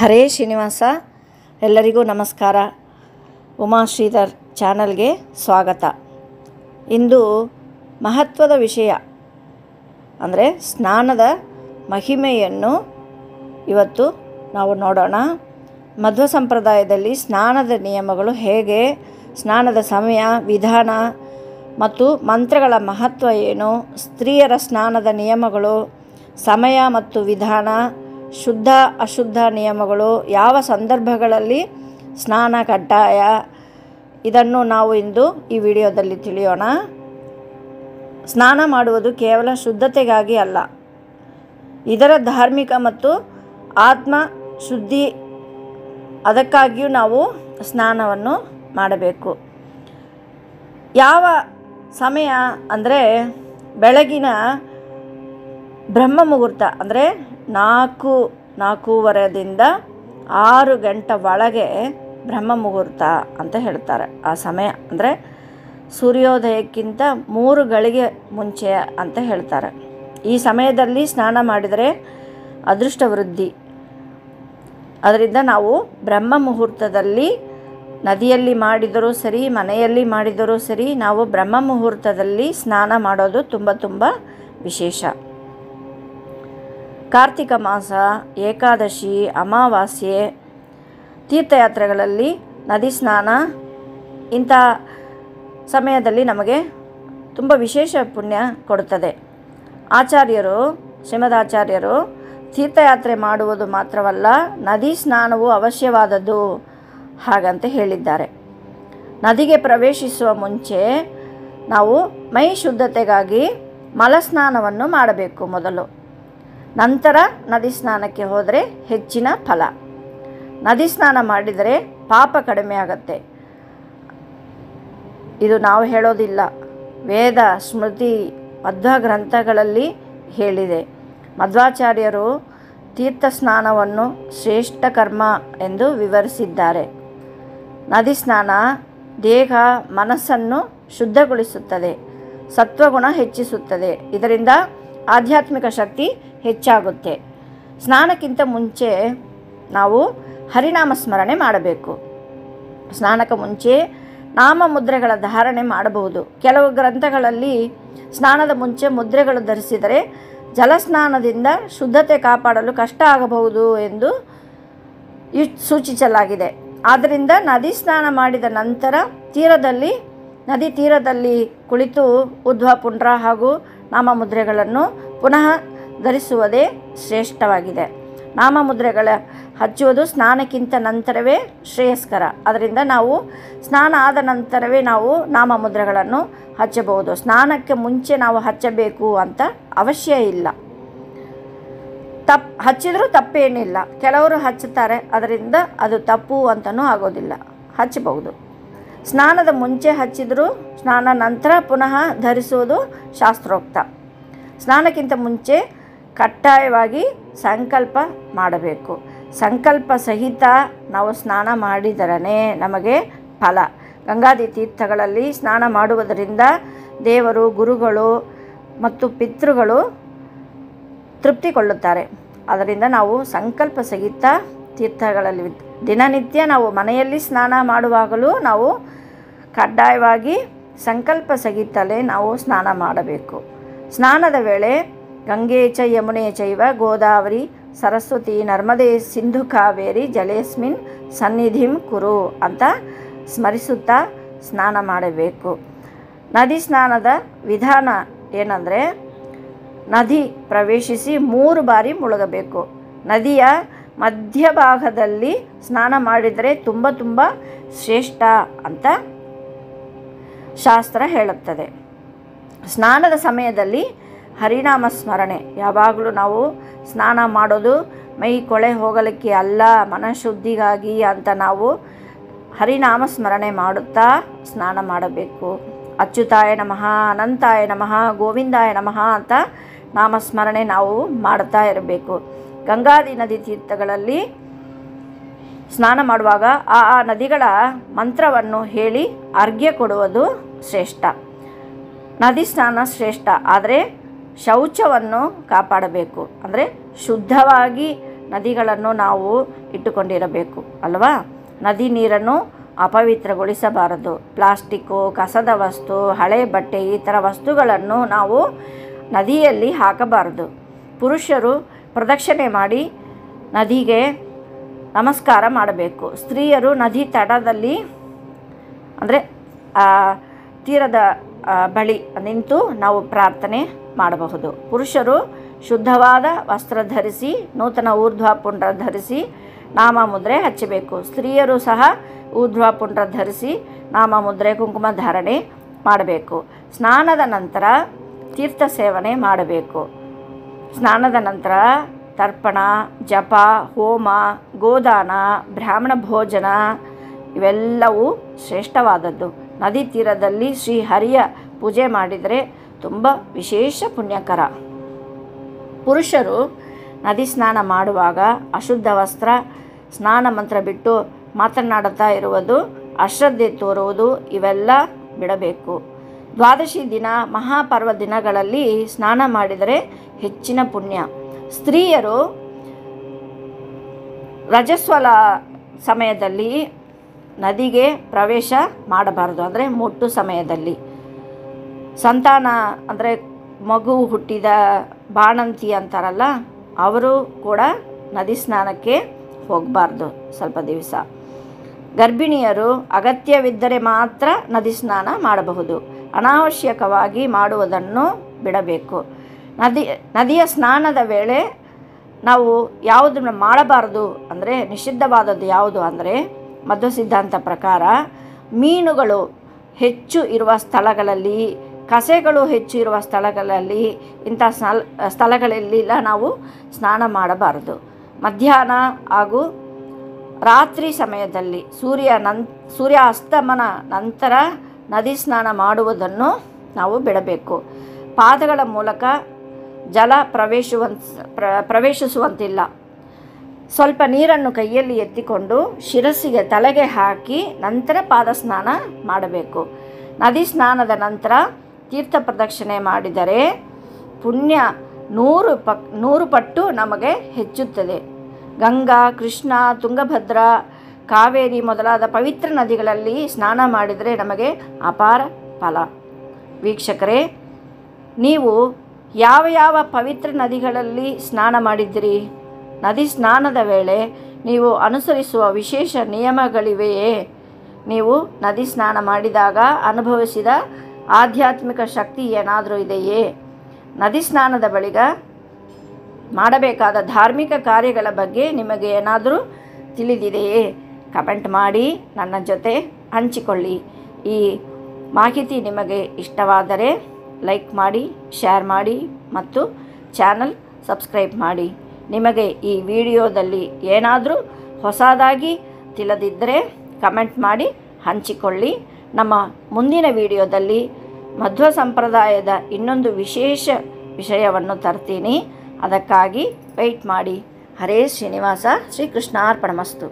ಹರೇ ಶ್ರೀನಿವಾಸ. ಎಲ್ಲರಿಗೂ ನಮಸ್ಕಾರ. ಉಮಾ ಶ್ರೀಧರ್ ಚಾನಲ್ಗೆ ಸ್ವಾಗತ. ಇಂದು ಮಹತ್ವದ ವಿಷಯ ಅಂದರೆ ಸ್ನಾನದ ಮಹಿಮೆಯನ್ನು ಇವತ್ತು ನಾವು ನೋಡೋಣ. ಮಧ್ವ ಸಂಪ್ರದಾಯದಲ್ಲಿ ಸ್ನಾನದ ನಿಯಮಗಳು ಹೇಗೆ, ಸ್ನಾನದ ಸಮಯ, ವಿಧಾನ ಮತ್ತು ಮಂತ್ರಗಳ ಮಹತ್ವ ಏನು, ಸ್ತ್ರೀಯರ ಸ್ನಾನದ ನಿಯಮಗಳು, ಸಮಯ ಮತ್ತು ವಿಧಾನ, ಶುದ್ಧ ಅಶುದ್ಧ ನಿಯಮಗಳು, ಯಾವ ಸಂದರ್ಭಗಳಲ್ಲಿ ಸ್ನಾನ ಕಡ್ಡಾಯ, ಇದನ್ನು ನಾವು ಇಂದು ಈ ವಿಡಿಯೋದಲ್ಲಿ ತಿಳಿಯೋಣ. ಸ್ನಾನ ಮಾಡುವುದು ಕೇವಲ ಶುದ್ಧತೆಗಾಗಿ ಅಲ್ಲ, ಇದರ ಧಾರ್ಮಿಕ ಮತ್ತು ಆತ್ಮ ಶುದ್ಧಿ, ಅದಕ್ಕಾಗಿಯೂ ನಾವು ಸ್ನಾನವನ್ನು ಮಾಡಬೇಕು. ಯಾವ ಸಮಯ ಅಂದರೆ ಬೆಳಗಿನ ಬ್ರಹ್ಮ ಮುಹೂರ್ತ ಅಂದರೆ 4-4:30ದಿಂದ 6 ಗಂಟೆ ಒಳಗೆ ಬ್ರಹ್ಮ ಮುಹೂರ್ತ ಅಂತ ಹೇಳ್ತಾರೆ. ಆ ಸಮಯ ಅಂದರೆ ಸೂರ್ಯೋದಯಕ್ಕಿಂತ 3 ಗಳಿಗೆ ಮುಂಚೆ ಅಂತ ಹೇಳ್ತಾರೆ. ಈ ಸಮಯದಲ್ಲಿ ಸ್ನಾನ ಮಾಡಿದರೆ ಅದೃಷ್ಟ ವೃದ್ಧಿ. ಅದರಿಂದ ನಾವು ಬ್ರಹ್ಮ ಮುಹೂರ್ತದಲ್ಲಿ ನದಿಯಲ್ಲಿ ಮಾಡಿದರೂ ಸರಿ, ಮನೆಯಲ್ಲಿ ಮಾಡಿದರೂ ಸರಿ, ನಾವು ಬ್ರಹ್ಮ ಮುಹೂರ್ತದಲ್ಲಿ ಸ್ನಾನ ಮಾಡೋದು ತುಂಬ ವಿಶೇಷ. ಕಾರ್ತಿಕ ಮಾಸ, ಏಕಾದಶಿ, ಅಮಾವಾಸ್ಯೆ, ತೀರ್ಥಯಾತ್ರೆಗಳಲ್ಲಿ ನದಿ ಸ್ನಾನ ಇಂಥ ಸಮಯದಲ್ಲಿ ನಮಗೆ ತುಂಬ ವಿಶೇಷ ಪುಣ್ಯ ಕೊಡುತ್ತದೆ. ಆಚಾರ್ಯರು, ಶ್ರೀಮದಾಚಾರ್ಯರು ತೀರ್ಥಯಾತ್ರೆ ಮಾಡುವುದು ಮಾತ್ರವಲ್ಲ, ನದಿ ಸ್ನಾನವು ಅವಶ್ಯವಾದದ್ದು ಹಾಗಂತ ಹೇಳಿದ್ದಾರೆ. ನದಿಗೆ ಪ್ರವೇಶಿಸುವ ಮುಂಚೆ ನಾವು ಮೈ ಶುದ್ಧತೆಗಾಗಿ ಮಲಸ್ನಾನವನ್ನು ಮಾಡಬೇಕು ಮೊದಲು. ನಂತರ ನದಿ ಸ್ನಾನಕ್ಕೆ ಹೋದರೆ ಹೆಚ್ಚಿನ ಫಲ. ನದಿ ಸ್ನಾನ ಮಾಡಿದರೆ ಪಾಪ ಕಡಿಮೆ ಆಗುತ್ತೆ. ಇದು ನಾವು ಹೇಳೋದಿಲ್ಲ, ವೇದ, ಸ್ಮೃತಿ, ಮಧ್ವ ಗ್ರಂಥಗಳಲ್ಲಿ ಹೇಳಿದೆ. ಮಧ್ವಾಚಾರ್ಯರು ತೀರ್ಥ ಸ್ನಾನವನ್ನು ಶ್ರೇಷ್ಠ ಕರ್ಮ ಎಂದು ವಿವರಿಸಿದ್ದಾರೆ. ನದಿ ಸ್ನಾನ ದೇಹ ಮನಸ್ಸನ್ನು ಶುದ್ಧಗೊಳಿಸುತ್ತದೆ, ಸತ್ವಗುಣ ಹೆಚ್ಚಿಸುತ್ತದೆ. ಇದರಿಂದ ಆಧ್ಯಾತ್ಮಿಕ ಶಕ್ತಿ ಹೆಚ್ಚಾಗುತ್ತೆ. ಸ್ನಾನಕ್ಕಿಂತ ಮುಂಚೆ ನಾವು ಹರಿನಾಮ ಸ್ಮರಣೆ ಮಾಡಬೇಕು. ಸ್ನಾನಕ್ಕೆ ಮುಂಚೆ ನಾಮ ಮುದ್ರೆಗಳ ಧಾರಣೆ ಮಾಡಬಹುದು. ಕೆಲವು ಗ್ರಂಥಗಳಲ್ಲಿ ಸ್ನಾನದ ಮುಂಚೆ ಮುದ್ರೆಗಳು ಧರಿಸಿದರೆ ಜಲಸ್ನಾನದಿಂದ ಶುದ್ಧತೆ ಕಾಪಾಡಲು ಕಷ್ಟ ಆಗಬಹುದು ಎಂದು ಸೂಚಿಸಲಾಗಿದೆ. ಆದ್ದರಿಂದ ನದಿ ಸ್ನಾನ ಮಾಡಿದ ನಂತರ ನದಿ ತೀರದಲ್ಲಿ ಕುಳಿತು ಉದ್ವ, ಪುಂಡ್ರ ಹಾಗೂ ನಾಮಮುದ್ರೆಗಳನ್ನು ಪುನಃ ಧರಿಸುವುದೇ ಶ್ರೇಷ್ಠವಾಗಿದೆ. ನಾಮಮುದ್ರೆಗಳ ಹಚ್ಚುವುದು ಸ್ನಾನಕ್ಕಿಂತ ನಂತರವೇ ಶ್ರೇಯಸ್ಕರ. ಅದರಿಂದ ನಾವು ಸ್ನಾನ ಆದ ನಂತರವೇ ನಾವು ನಾಮಮುದ್ರೆಗಳನ್ನು ಹಚ್ಚಬಹುದು. ಸ್ನಾನಕ್ಕೆ ಮುಂಚೆ ನಾವು ಹಚ್ಚಬೇಕು ಅಂತ ಅವಶ್ಯ ಇಲ್ಲ. ಹಚ್ಚಿದರೂ ತಪ್ಪೇನಿಲ್ಲ. ಕೆಲವರು ಹಚ್ಚುತ್ತಾರೆ, ಅದರಿಂದ ಅದು ತಪ್ಪು ಅಂತಲೂ ಆಗೋದಿಲ್ಲ, ಹಚ್ಚಬಹುದು. ಸ್ನಾನದ ಮುಂಚೆ ಹಚ್ಚಿದರೂ ಸ್ನಾನ ನಂತರ ಪುನಃ ಧರಿಸುವುದು ಶಾಸ್ತ್ರೋಕ್ತ. ಸ್ನಾನಕ್ಕಿಂತ ಮುಂಚೆ ಕಡ್ಡಾಯವಾಗಿ ಸಂಕಲ್ಪ ಮಾಡಬೇಕು. ಸಂಕಲ್ಪ ಸಹಿತ ನಾವು ಸ್ನಾನ ಮಾಡಿದರೇ ನಮಗೆ ಫಲ. ಗಂಗಾದಿ ತೀರ್ಥಗಳಲ್ಲಿ ಸ್ನಾನ ಮಾಡುವುದರಿಂದ ದೇವರು, ಗುರುಗಳು ಮತ್ತು ಪಿತೃಗಳು ತೃಪ್ತಿಗೊಳ್ಳುತ್ತಾರೆ. ಅದರಿಂದ ನಾವು ಸಂಕಲ್ಪ ಸಹಿತ ತೀರ್ಥಗಳಲ್ಲಿ ದಿನನಿತ್ಯ ನಾವು ಮನೆಯಲ್ಲಿ ಸ್ನಾನ ಮಾಡುವಾಗಲೂ ನಾವು ಕಡ್ಡಾಯವಾಗಿ ಸಂಕಲ್ಪ ಸಹಿತಲೇ ನಾವು ಸ್ನಾನ ಮಾಡಬೇಕು. ಸ್ನಾನದ ವೇಳೆ ಗಂಗೆ ಚ ಯಮುನೆ ಚೈವ ಗೋದಾವರಿ ಸರಸ್ವತಿ ನರ್ಮದೆ ಸಿಂಧು ಕಾವೇರಿ ಜಲೇಸ್ಮಿನ್ ಸನ್ನಿಧಿಂ ಕುರು ಅಂತ ಸ್ಮರಿಸುತ್ತಾ ಸ್ನಾನ ಮಾಡಬೇಕು. ನದಿ ಸ್ನಾನದ ವಿಧಾನ ಏನಂದರೆ, ನದಿ ಪ್ರವೇಶಿಸಿ 3 ಬಾರಿ ಮುಳುಗಬೇಕು. ನದಿಯ ಮಧ್ಯಭಾಗದಲ್ಲಿ ಸ್ನಾನ ಮಾಡಿದರೆ ತುಂಬ ಶ್ರೇಷ್ಠ ಅಂತ ಶಾಸ್ತ್ರ ಹೇಳುತ್ತದೆ. ಸ್ನಾನದ ಸಮಯದಲ್ಲಿ ಹರಿನಾಮ ಸ್ಮರಣೆ ಯಾವಾಗಲೂ ನಾವು ಸ್ನಾನ ಮಾಡೋದು ಮೈ ಕೊಳೆ ಹೋಗಲಿಕ್ಕೆ ಅಲ್ಲ, ಮನಶುದ್ಧಿಗಾಗಿ ಅಂತ ನಾವು ಹರಿನಾಮ ಸ್ಮರಣೆ ಮಾಡುತ್ತಾ ಸ್ನಾನ ಮಾಡಬೇಕು. ಅಚ್ಯುತಾಯ ನಮಃ, ಅನಂತಾಯ ನಮಃ, ಗೋವಿಂದಾಯ ನಮಃ ಅಂತ ನಾಮಸ್ಮರಣೆ ನಾವು ಮಾಡ್ತಾ ಇರಬೇಕು. ಗಂಗಾದಿ ನದಿ ತೀರ್ಥಗಳಲ್ಲಿ ಸ್ನಾನ ಮಾಡುವಾಗ ಆ ನದಿಗಳ ಮಂತ್ರವನ್ನು ಹೇಳಿ ಅರ್ಘ್ಯ ಕೊಡುವುದು ಶ್ರೇಷ್ಠ. ನದಿ ಸ್ನಾನ ಶ್ರೇಷ್ಠ, ಆದರೆ ಶೌಚವನ್ನು ಕಾಪಾಡಬೇಕು. ಅಂದರೆ ಶುದ್ಧವಾಗಿ ನದಿಗಳನ್ನು ನಾವು ಇಟ್ಟುಕೊಂಡಿರಬೇಕು ಅಲ್ವಾ. ನದಿ ನೀರನ್ನು ಅಪವಿತ್ರಗೊಳಿಸಬಾರದು. ಪ್ಲಾಸ್ಟಿಕ್ಕು, ಕಸದ ವಸ್ತು, ಹಳೆ ಬಟ್ಟೆ ಈ ಥರ ವಸ್ತುಗಳನ್ನು ನಾವು ನದಿಯಲ್ಲಿ ಹಾಕಬಾರದು. ಪುರುಷರು ಪ್ರದಕ್ಷಿಣೆ ಮಾಡಿ ನದಿಗೆ ನಮಸ್ಕಾರ ಮಾಡಬೇಕು. ಸ್ತ್ರೀಯರು ನದಿ ತಟದಲ್ಲಿ ಅಂದರೆ ತೀರದ ಬಳಿ ನಿಂತು ನಾವು ಪ್ರಾರ್ಥನೆ ಮಾಡಬಹುದು. ಪುರುಷರು ಶುದ್ಧವಾದ ವಸ್ತ್ರ ಧರಿಸಿ ನೂತನ ಊರ್ಧ್ವ ಪುಂಡ್ರ ಧರಿಸಿ ನಾಮಮುದ್ರೆ ಹಚ್ಚಬೇಕು. ಸ್ತ್ರೀಯರು ಸಹ ಊರ್ಧ್ವ ಪುಂಡ್ರ ಧರಿಸಿ ನಾಮಮುದ್ರೆ ಕುಂಕುಮ ಧಾರಣೆ ಮಾಡಬೇಕು. ಸ್ನಾನದ ನಂತರ ತೀರ್ಥ ಸೇವನೆ ಮಾಡಬೇಕು. ಸ್ನಾನದ ನಂತರ ತರ್ಪಣ, ಜಪ, ಹೋಮ, ಗೋದಾನ, ಬ್ರಾಹ್ಮಣ ಭೋಜನ ಇವೆಲ್ಲವೂ ಶ್ರೇಷ್ಠವಾದದ್ದು. ನದಿ ತೀರದಲ್ಲಿ ಶ್ರೀ ಹರಿಯ ಪೂಜೆ ಮಾಡಿದರೆ ತುಂಬ ವಿಶೇಷ ಪುಣ್ಯಕರ. ಪುರುಷರು ನದಿ ಸ್ನಾನ ಮಾಡುವಾಗ ಅಶುದ್ಧ ವಸ್ತ್ರ, ಸ್ನಾನ ಮಂತ್ರ ಬಿಟ್ಟು ಮಾತನಾಡುತ್ತಾ ಇರುವುದು, ಅಶ್ರದ್ಧೆ ತೋರುವುದು ಇವೆಲ್ಲ ಬಿಡಬೇಕು. ದ್ವಾದಶಿ ದಿನ ಮಹಾಪರ್ವ ದಿನಗಳಲ್ಲಿ ಸ್ನಾನ ಮಾಡಿದರೆ ಹೆಚ್ಚಿನ ಪುಣ್ಯ. ಸ್ತ್ರೀಯರು ರಜಸ್ವಲ ಸಮಯದಲ್ಲಿ ನದಿಗೆ ಪ್ರವೇಶ ಮಾಡಬಾರದು, ಅಂದರೆ ಮುಟ್ಟು ಸಮಯದಲ್ಲಿ. ಸಂತಾನ ಅಂದರೆ ಮಗು ಹುಟ್ಟಿದ ಬಾಣಂತಿ ಅಂತಾರಲ್ಲ, ಅವರು ಕೂಡ ನದಿ ಸ್ನಾನಕ್ಕೆ ಹೋಗಬಾರ್ದು ಸ್ವಲ್ಪ ದಿವಸ. ಗರ್ಭಿಣಿಯರು ಅಗತ್ಯವಿದ್ದರೆ ಮಾತ್ರ ನದಿ ಸ್ನಾನ ಮಾಡಬಹುದು. ಅನಾವಶ್ಯಕವಾಗಿ ಮಾಡುವುದನ್ನು ಬಿಡಬೇಕು. ನದಿಯ ಸ್ನಾನದ ವೇಳೆ ನಾವು ಯಾವುದನ್ನು ಮಾಡಬಾರದು ಅಂದರೆ ನಿಷಿದ್ಧವಾದದ್ದು ಯಾವುದು ಅಂದರೆ ಮಧ್ವ ಸಿದ್ಧಾಂತ ಪ್ರಕಾರ ಮೀನುಗಳು ಹೆಚ್ಚು ಇರುವ ಸ್ಥಳಗಳಲ್ಲಿ, ಕಸೆಗಳು ಹೆಚ್ಚು ಇರುವ ಸ್ಥಳಗಳಲ್ಲಿ, ಇಂಥ ಸ್ಥಳಗಳಲ್ಲೆಲ್ಲ ನಾವು ಸ್ನಾನ ಮಾಡಬಾರದು. ಮಧ್ಯಾಹ್ನ ಹಾಗೂ ರಾತ್ರಿ ಸಮಯದಲ್ಲಿ ಸೂರ್ಯ ಅಸ್ತಮನ ನಂತರ ನದಿ ಸ್ನಾನ ಮಾಡುವುದನ್ನು ನಾವು ಬಿಡಬೇಕು. ಪಾದಗಳ ಮೂಲಕ ಜಲ ಪ್ರವೇಶಿಸುವಂತಿಲ್ಲ. ಸ್ವಲ್ಪ ನೀರನ್ನು ಕೈಯಲ್ಲಿ ಎತ್ತಿಕೊಂಡು ಶಿರಸ್ಸಿಗೆ ತಲೆಗೆ ಹಾಕಿ ನಂತರ ಪಾದ ಸ್ನಾನ ಮಾಡಬೇಕು. ನದಿ ಸ್ನಾನದ ನಂತರ ತೀರ್ಥ ಪ್ರದಕ್ಷಿಣೆ ಮಾಡಿದರೆ ಪುಣ್ಯ 100 ಪಟ್ಟು ನಮಗೆ ಹೆಚ್ಚುತ್ತದೆ. ಗಂಗಾ, ಕೃಷ್ಣ, ತುಂಗಭದ್ರಾ, ಕಾವೇರಿ ಮೊದಲಾದ ಪವಿತ್ರ ನದಿಗಳಲ್ಲಿ ಸ್ನಾನ ಮಾಡಿದರೆ ನಮಗೆ ಅಪಾರ ಫಲ. ವೀಕ್ಷಕರೇ, ನೀವು ಯಾವ ಪವಿತ್ರ ನದಿಗಳಲ್ಲಿ ಸ್ನಾನ ಮಾಡಿದ್ದೀರಿ? ನದಿ ಸ್ನಾನದ ವೇಳೆ ನೀವು ಅನುಸರಿಸುವ ವಿಶೇಷ ನಿಯಮಗಳಿವೆಯೇ? ನೀವು ನದಿ ಸ್ನಾನ ಮಾಡಿದಾಗ ಅನುಭವಿಸಿದ ಆಧ್ಯಾತ್ಮಿಕ ಶಕ್ತಿ ಏನಾದರೂ ಇದೆಯೇ? ನದಿ ಸ್ನಾನದ ಬಳಿಕ ಮಾಡಬೇಕಾದ ಧಾರ್ಮಿಕ ಕಾರ್ಯಗಳ ಬಗ್ಗೆ ನಿಮಗೆ ಏನಾದರೂ ತಿಳಿದಿದೆಯೇ? ಕಮೆಂಟ್ ಮಾಡಿ ನನ್ನ ಜೊತೆ ಹಂಚಿಕೊಳ್ಳಿ. ಈ ಮಾಹಿತಿ ನಿಮಗೆ ಇಷ್ಟವಾದರೆ ಲೈಕ್ ಮಾಡಿ, ಶೇರ್ ಮಾಡಿ ಮತ್ತು ಚಾನಲ್ ಸಬ್ಸ್ಕ್ರೈಬ್ ಮಾಡಿ. ನಿಮಗೆ ಈ ವಿಡಿಯೋದಲ್ಲಿ ಏನಾದರೂ ಹೊಸದಾಗಿ ತಿಳಿದಿದ್ದರೆ ಕಮೆಂಟ್ ಮಾಡಿ ಹಂಚಿಕೊಳ್ಳಿ. ನಮ್ಮ ಮುಂದಿನ ವಿಡಿಯೋದಲ್ಲಿ ಮಧ್ವ ಸಂಪ್ರದಾಯದ ಇನ್ನೊಂದು ವಿಶೇಷ ವಿಷಯವನ್ನು ತರ್ತೀನಿ. ಅದಕ್ಕಾಗಿ ವೆಯ್ಟ್ ಮಾಡಿ. ಹರೇ ಶ್ರೀನಿವಾಸ. ಶ್ರೀಕೃಷ್ಣಾರ್ಪಣಮಸ್ತು.